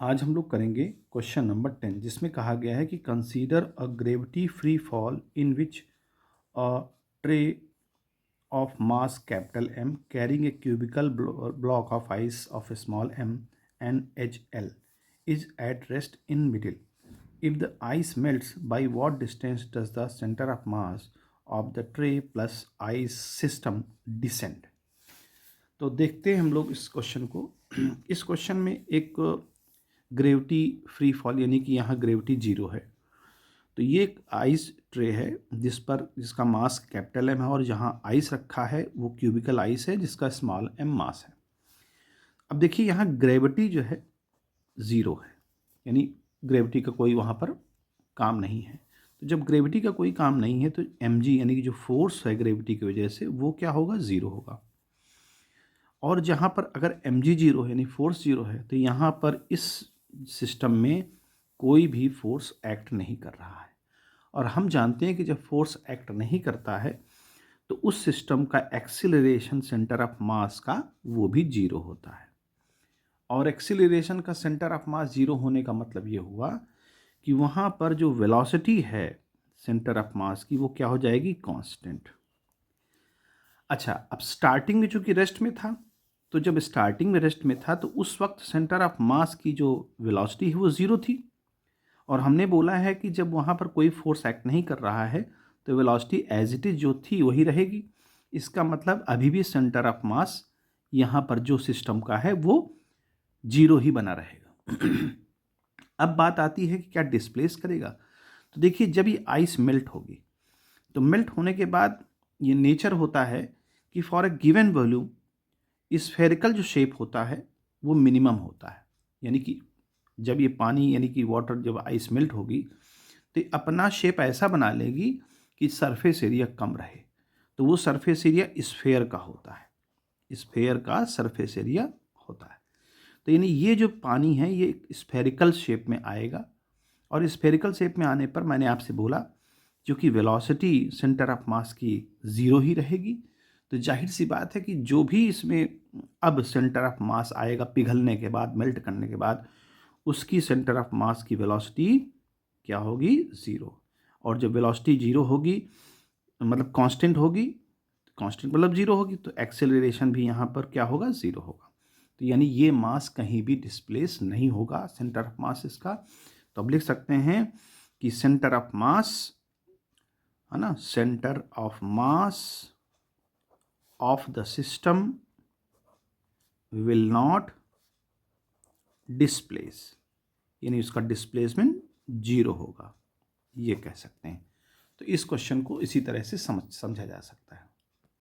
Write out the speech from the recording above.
आज हम लोग करेंगे क्वेश्चन नंबर 10 जिसमें कहा गया है कि consider a gravity free fall in which a tray of mass capital M carrying a cubical block of ice of a small m and HL is at rest in middle. If the ice melts, by what distance does the center of mass of the tray plus ice system descend? तो देखते हैं हम लोग इस question को। इस question में एक ग्रेविटी फ्री फॉल यानी कि यहाँ ग्रेविटी जीरो है। तो ये एक आइस ट्रे है जिसका मास कैपिटल एम है और जहाँ आइस रखा है वो क्यूबिकल आइस है जिसका स्मॉल एम मास है। अब देखिए यहाँ ग्रेविटी जो है ज़ीरो है, यानी ग्रेविटी का कोई वहाँ पर काम नहीं है। तो जब ग्रेविटी का कोई काम नहीं है तो एम जी यानी कि जो फोर्स है ग्रेविटी की वजह से वो क्या होगा, ज़ीरो होगा। और जहाँ पर अगर एम जी जीरो है यानी फोर्स जीरो है तो यहाँ पर इस सिस्टम में कोई भी फोर्स एक्ट नहीं कर रहा है। और हम जानते हैं कि जब फोर्स एक्ट नहीं करता है तो उस सिस्टम का एक्सीलरेशन सेंटर ऑफ मास का वो भी जीरो होता है। और एक्सीलरेशन का सेंटर ऑफ मास जीरो होने का मतलब ये हुआ कि वहाँ पर जो वेलोसिटी है सेंटर ऑफ मास की वो क्या हो जाएगी, कांस्टेंट। अच्छा, अब स्टार्टिंग में चूंकि रेस्ट में था, तो जब स्टार्टिंग में रेस्ट में था तो उस वक्त सेंटर ऑफ मास की जो वेलोसिटी है वो ज़ीरो थी। और हमने बोला है कि जब वहाँ पर कोई फोर्स एक्ट नहीं कर रहा है तो वेलोसिटी एज इट इज़ जो थी वही रहेगी। इसका मतलब अभी भी सेंटर ऑफ मास यहाँ पर जो सिस्टम का है वो जीरो ही बना रहेगा। अब बात आती है कि क्या डिस्प्लेस करेगा। तो देखिए जब ये आइस मेल्ट होगी तो मेल्ट होने के बाद ये नेचर होता है कि for a given volume spherical जो शेप होता है वो मिनिमम होता है। यानी कि जब ये पानी यानी कि वाटर जब आइस मेल्ट होगी तो अपना शेप ऐसा बना लेगी कि सरफेस एरिया कम रहे। तो वो सरफेस एरिया स्फेयर का होता है, स्फेयर का सरफेस एरिया होता है। तो यानी ये जो पानी है ये स्फेरिकल शेप में आएगा। और स्फेरिकल शेप में आने पर मैंने आपसे बोला क्योंकि वेलोसिटी सेंटर ऑफ मास की ज़ीरो ही रहेगी तो जाहिर सी बात है कि जो भी इसमें अब सेंटर ऑफ मास आएगा पिघलने के बाद, मेल्ट करने के बाद, उसकी सेंटर ऑफ मास की वेलोसिटी क्या होगी, ज़ीरो। और जब वेलोसिटी जीरो होगी मतलब कांस्टेंट होगी, कांस्टेंट मतलब जीरो होगी तो एक्सेलरेशन भी यहाँ पर क्या होगा, ज़ीरो होगा। तो यानी ये मास कहीं भी डिस्प्लेस नहीं होगा, सेंटर ऑफ मास इसका। तो अब लिख सकते हैं कि सेंटर ऑफ मास है ना, centre of mass of the system will not displace, यानी उसका डिस्प्लेसमेंट जीरो होगा, ये कह सकते हैं। तो इस क्वेश्चन को इसी तरह से समझा जा सकता है।